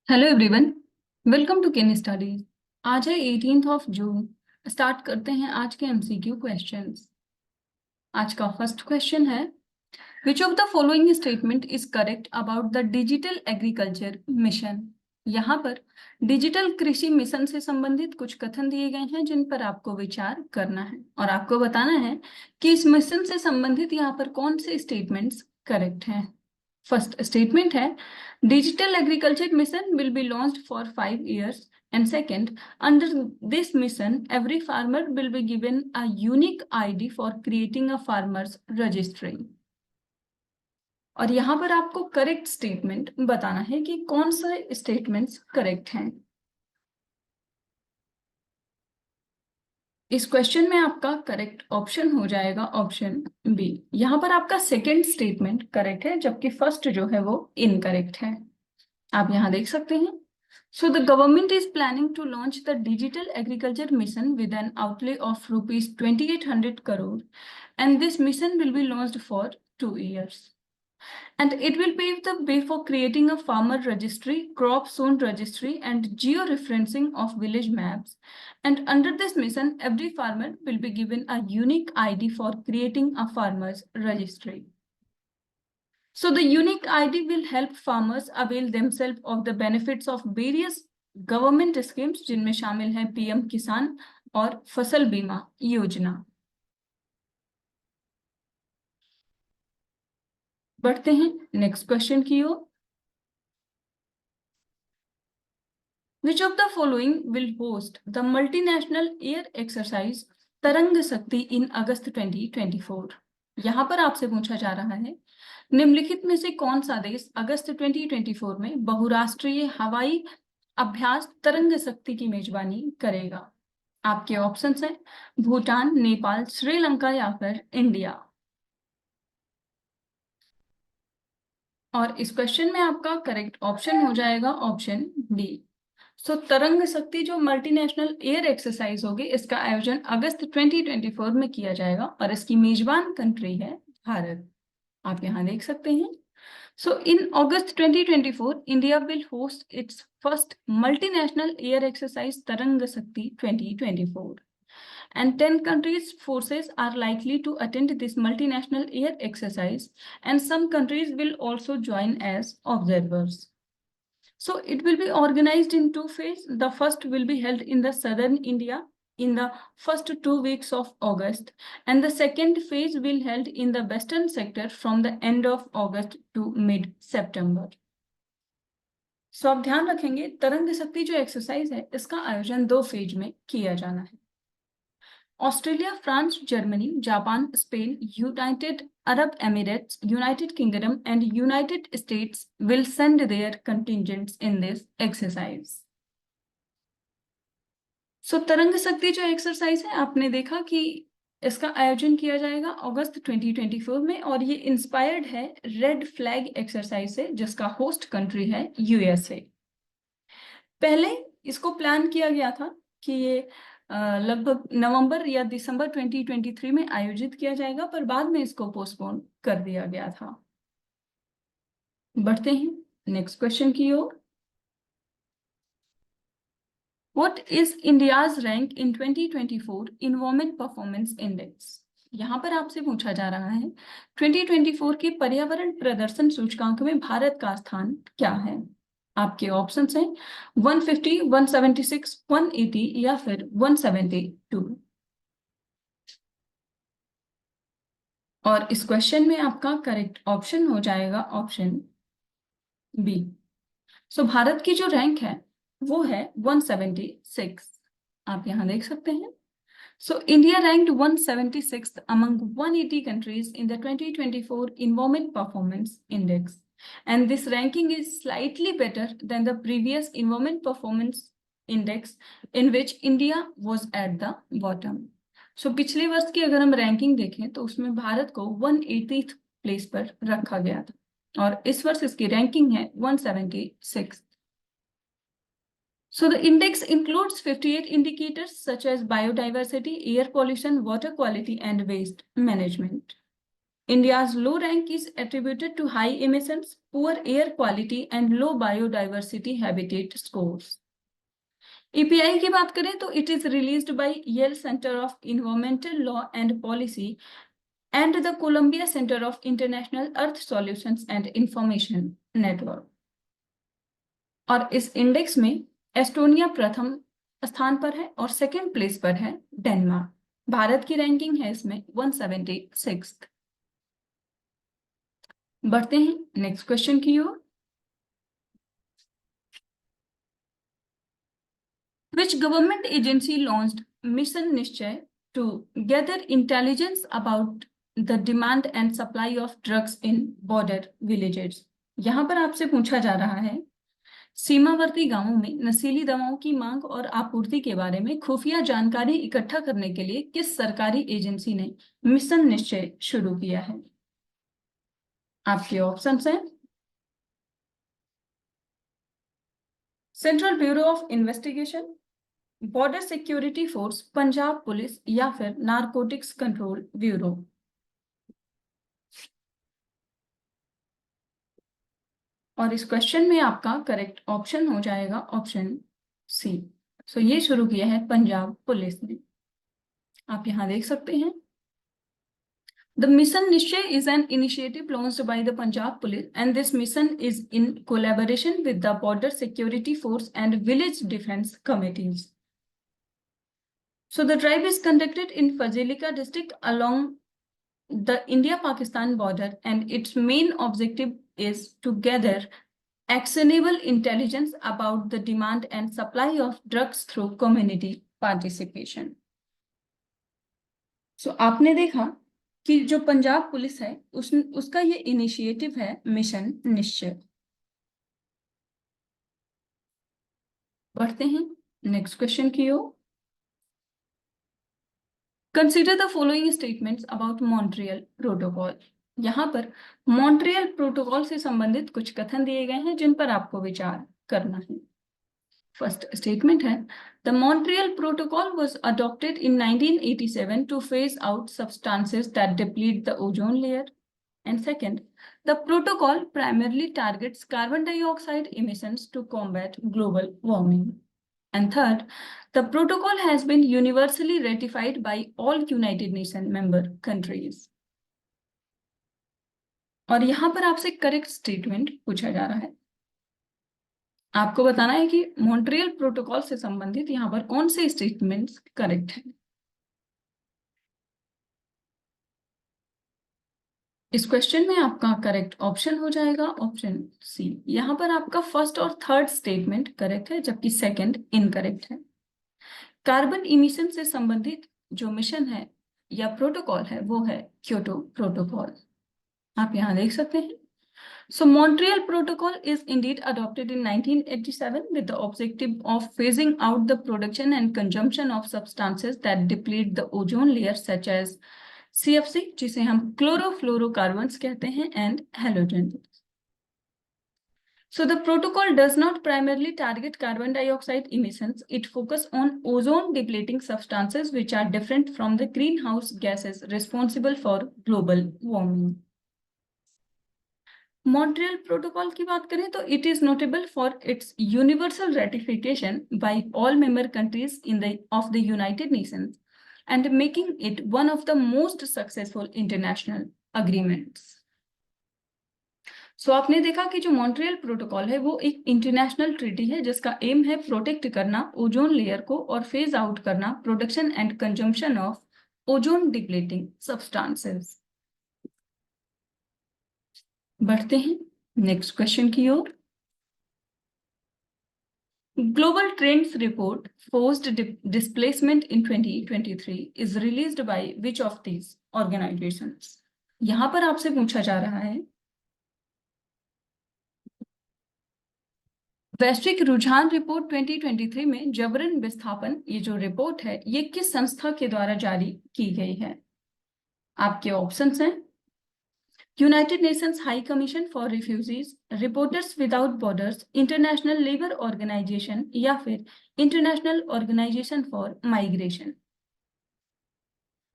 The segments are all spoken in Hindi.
Hello everyone, welcome to Ken studies. आज है 18 जून। स्टार्ट करते हैं आज के एमसीक्यू क्वेश्चंस। आज का फर्स्ट क्वेश्चन है, which of the following statement is correct about the digital agriculture mission. यहाँ पर डिजिटल कृषि मिशन से संबंधित कुछ कथन दिए गए हैं जिन पर आपको विचार करना है और आपको बताना है कि इस मिशन से संबंधित यहाँ पर कौन से स्टेटमेंट्स करेक्ट हैं। फर्स्ट स्टेटमेंट है, digital agriculture mission will be launched for 5 years, and second, under this mission every farmer will be given a unique ID for creating a farmer's registry। और यहाँ पर आपको करेक्ट स्टेटमेंट बताना है कि कौन सा स्टेटमेंट्स करेक्ट हैं। इस क्वेश्चन में आपका करेक्ट ऑप्शन हो जाएगा ऑप्शन बी। यहाँ पर आपका सेकंड स्टेटमेंट करेक्ट है जबकि फर्स्ट जो है वो इनकरेक्ट है। आप यहाँ देख सकते हैं, so the government is planning to launch the digital agriculture mission with an outlay of rupees 2800 crore, and this mission will be launched for 2 years, and it will pave the way for creating a farmer registry, crop zone registry, and geo-referencing of village maps. And under this mission, every farmer will be given a unique ID for creating a farmer's registry. So the unique ID will help farmers avail themselves of the benefits of various government schemes जिनमें शामिल है पीएम किसान और फसल बीमा योजना। बढ़ते हैं नेक्स्ट क्वेश्चन की ओर। Which of the following will host the multinational air exercise तरंग शक्ति in August 2024? यहाँ पर आपसे पूछा जा रहा है, निम्नलिखित में से कौन सा देश अगस्त 2024 में बहुराष्ट्रीय हवाई अभ्यास तरंग शक्ति की मेजबानी करेगा? आपके ऑप्शंस हैं भूटान, नेपाल, श्रीलंका या फिर इंडिया। और इस क्वेश्चन में आपका करेक्ट ऑप्शन हो जाएगा ऑप्शन बी। सो तरंग शक्ति जो मल्टीनेशनल एयर एक्सरसाइज होगी इसका आयोजन अगस्त 2024 में किया जाएगा और इसकी मेजबान कंट्री है भारत। आप यहाँ देख सकते हैं। So in August 2024, India will host its first multinational air exercise Tarang Shakti 2024. And 10 countries' forces are likely to attend this multinational air exercise, and some countries will also join as observers. So it will be organized in two phases. The first will be held in the southern India in the first 2 weeks of August, and the second phase will held in the western sector from the end of August to mid-September. So आप ध्यान रखेंगे तरंग शक्ति जो एक्सरसाइज है इसका आयोजन 2 फेज में किया जाना है। Australia, France, Germany, Japan, Spain, United Arab Emirates, United kingdom and United States will send their contingents in this exercise. So तरंग शक्ति जो एक्सरसाइज है आपने देखा कि इसका आयोजन किया जाएगा अगस्त 2024 में और ये इंस्पायर्ड है रेड फ्लैग एक्सरसाइज से जिसका होस्ट कंट्री है यूएसए। पहले इसको प्लान किया गया था कि ये लगभग नवंबर या दिसंबर 2023 में आयोजित किया जाएगा, पर बाद में इसको पोस्टपोन कर दिया गया था। बढ़ते हैं नेक्स्ट क्वेश्चन की ओर। What is India's rank in 2024 Environment Performance Index? यहाँ पर आपसे पूछा जा रहा है 2024 के पर्यावरण प्रदर्शन सूचकांक में भारत का स्थान क्या है? आपके ऑप्शंस हैं 150, 176, 180 या फिर 172। और इस क्वेश्चन में आपका करेक्ट ऑप्शन हो जाएगा ऑप्शन बी। सो भारत की जो रैंक है वो है 176। आप यहाँ देख सकते हैं। So India ranked 176th among 180 countries in the 2024 Environment Performance Index. And this ranking is slightly better than the previous Environment Performance Index in which India was at the bottom. So पिछले वर्ष की अगर हम रैंकिंग देखें तो उसमें भारत को 180th प्लेस पर रखा गया था और इस वर्ष इसकी रैंकिंग है 176। So the index includes 58 indicators such as biodiversity, air pollution, water quality, and waste management. India's low rank is attributed to high emissions, poor air quality and low biodiversity habitat scores. EPI की बात करें तो it is released by Yale Center of Environmental Law and Policy and the Columbia Center of International Earth Solutions and Information Network. और इस इंडेक्स में एस्टोनिया प्रथम स्थान पर है और सेकंड प्लेस पर है डेनमार्क। भारत की रैंकिंग है इसमें 176। बढ़ते हैं नेक्स्ट क्वेश्चन की ओर। Which government agency launched Mission Nishchay to gather intelligence about the demand and supply of drugs in border villages? यहाँ पर आपसे पूछा जा रहा है सीमावर्ती गांवों में नशीली दवाओं की मांग और आपूर्ति के बारे में खुफिया जानकारी इकट्ठा करने के लिए किस सरकारी एजेंसी ने मिशन निश्चय शुरू किया है? आपके ऑप्शंस हैं central bureau of investigation, border security force, Punjab police या फिर नारकोटिक्स कंट्रोल ब्यूरो। और इस क्वेश्चन में आपका करेक्ट ऑप्शन हो जाएगा ऑप्शन सी। सो ये शुरू किया है पंजाब पुलिस ने। आप यहां देख सकते हैं The Mission Nishay is an initiative launched by the Punjab Police, and this mission is in collaboration with the Border Security Force and Village Defence Committees. So the drive is conducted in Fazilika district along the India-Pakistan border, and its main objective is to gather actionable intelligence about the demand and supply of drugs through community participation. So आपने देखा कि जो पंजाब पुलिस है उसका ये इनिशिएटिव है मिशन निश्चय। बढ़ते हैं नेक्स्ट क्वेश्चन की ओर। Consider the following statements about Montreal protocol. यहाँ पर मॉन्ट्रियल प्रोटोकॉल से संबंधित कुछ कथन दिए गए हैं जिन पर आपको विचार करना है। फर्स्ट स्टेटमेंट है The Montreal Protocol was adopted in 1987 to phase out substances that deplete the ozone layer. And second, the protocol primarily targets carbon dioxide emissions to combat global warming. And third, the protocol has been universally ratified by all United Nations member countries. और यहाँ पर आपसे करेक्ट स्टेटमेंट पूछा जा रहा है। आपको बताना है कि मॉन्ट्रियल प्रोटोकॉल से संबंधित यहाँ पर कौन से स्टेटमेंट्स करेक्ट हैं। इस क्वेश्चन में आपका करेक्ट ऑप्शन हो जाएगा ऑप्शन सी। यहाँ पर आपका फर्स्ट और थर्ड स्टेटमेंट करेक्ट है जबकि सेकंड इनकरेक्ट है। कार्बन इमिशन से संबंधित जो मिशन है या प्रोटोकॉल है वो है क्योटो प्रोटोकॉल। आप यहाँ देख सकते हैं। So Montreal Protocol is indeed adopted in 1987 with the objective of phasing out the production and consumption of substances that deplete the ozone layer such as CFC, जिसे हम क्लोरोफ्लोरोकार्बन्स कहते हैं, and halogens. So the protocol does not primarily target carbon dioxide emissions. It focuses on ozone depleting substances which are different from the greenhouse gases responsible for global warming. Montreal protocol की बात करें तो it is notable for its universal ratification by all member countries in the of the United Nations and making it one of the most successful international agreements. So आपने देखा कि जो मॉन्ट्रियल प्रोटोकॉल है वो एक इंटरनेशनल ट्रीटी है जिसका एम है प्रोटेक्ट करना ओजोन लेयर को और फेज आउट करना production and consumption of ozone depleting substances. बढ़ते हैं नेक्स्ट क्वेश्चन की ओर। Global trends report forced displacement in 2023 is released by which of these organisations. यहां पर आपसे पूछा जा रहा है वैश्विक रुझान रिपोर्ट 2023 में जबरन विस्थापन, ये जो रिपोर्ट है ये किस संस्था के द्वारा जारी की गई है? आपके ऑप्शंस हैं United Nations High Commission for Refugees, Reporters Without Borders, International Labour Organization या फिर International Organization for Migration।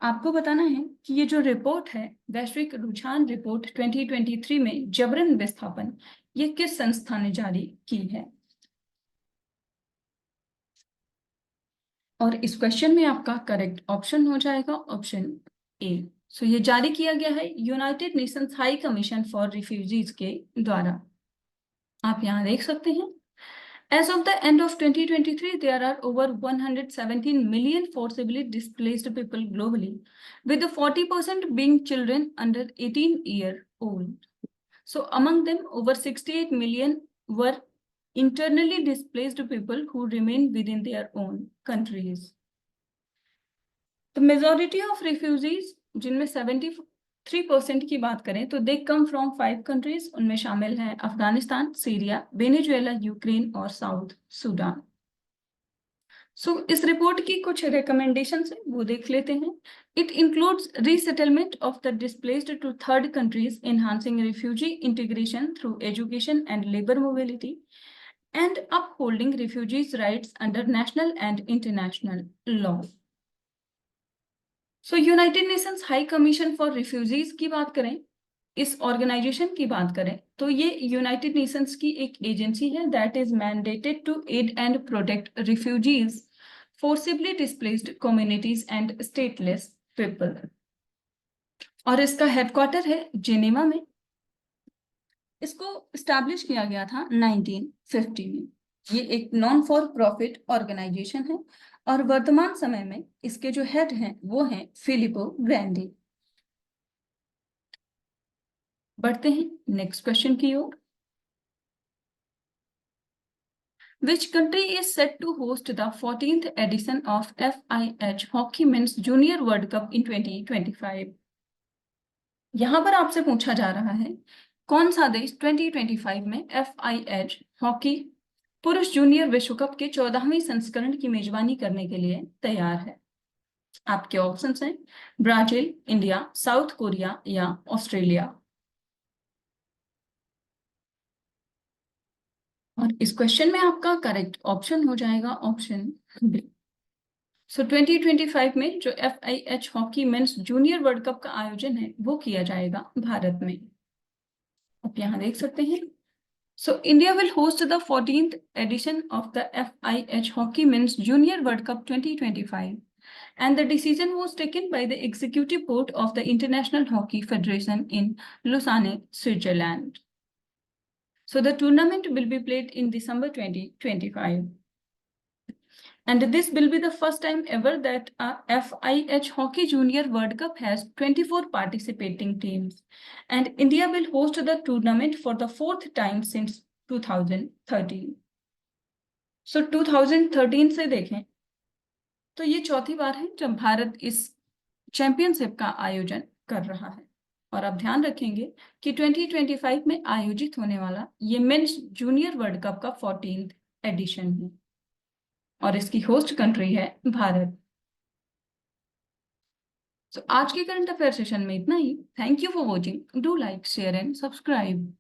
आपको बताना है कि ये जो रिपोर्ट है, वैश्विक रुझान रिपोर्ट 2023 में जबरन विस्थापन, ये किस संस्था ने जारी की है। और इस क्वेश्चन में आपका करेक्ट ऑप्शन हो जाएगा ऑप्शन ए। सो ये जारी किया गया है United Nations High Commission for refugees के द्वारा। आप यहाँ देख सकते हैं, as of the end of 2023, there are over 117 million forcibly displaced people globally, with the 40% being children under 18 years old. So among them, over 68 million were internally displaced people who remain within their own countries. The majority of refugees, जिनमें 73% की बात करें तो दे कम फ्रॉम 5 कंट्रीज, उनमें शामिल हैं अफगानिस्तान, सीरिया, वेनेजुएला, यूक्रेन और साउथ सूडान। इस रिपोर्ट की कुछ रिकमेंडेशंस है वो देख लेते हैं। It includes resettlement of the displaced to third countries, enhancing refugee integration through education and labour mobility, and upholding refugees rights under national and international law. United Nations High Commission for Refugees की बात करें, इस ऑर्गेनाइजेशन की बात करें तो ये यूनाइटेड नेशंस की एक एजेंसी है that is mandated to aid and protect refugees, forcibly displaced communities and stateless people. और इसका हेडक्वार्टर है जेनेवा में। इसको स्टैब्लिश किया गया था 1950 में। ये एक नॉन फॉर प्रॉफिट ऑर्गेनाइजेशन है और वर्तमान समय में इसके जो हेड हैं वो हैं फिलिपो ग्रैंडी। बढ़ते हैं नेक्स्ट क्वेश्चन की ओर। Which country is set to host the 14th edition of FIH Hockey Men's Junior World Cup in 2025? यहां पर आपसे पूछा जा रहा है कौन सा देश 2025 में FIH हॉकी पुरुष जूनियर विश्व कप के 14वें संस्करण की मेजबानी करने के लिए तैयार है। आपके ऑप्शंस हैं ब्राजील, इंडिया, साउथ कोरिया या ऑस्ट्रेलिया। और इस क्वेश्चन में आपका करेक्ट ऑप्शन हो जाएगा ऑप्शन बी। 2025 में जो FIH hockey mains junior world cup का आयोजन है वो किया जाएगा भारत में। आप यहाँ देख सकते हैं। India will host the 14th edition of the FIH Hockey Men's Junior World Cup 2025, and the decision was taken by the Executive Board of the International Hockey Federation in Lausanne, Switzerland. The tournament will be played in December 2025. And this will be the first time ever that a FIH Hockey Junior World Cup has 24 participating teams. And India will host the tournament for the 4th time since 2013. 2013 से देखें तो ये चौथी बार है जब भारत इस चैंपियनशिप का आयोजन कर रहा है। और आप ध्यान रखेंगे कि 2025 में आयोजित होने वाला ये मेंस जूनियर वर्ल्ड कप का 14th एडिशन है और इसकी होस्ट कंट्री है भारत। आज के करंट अफेयर सेशन में इतना ही। Thank you for watching. Do like, share and subscribe.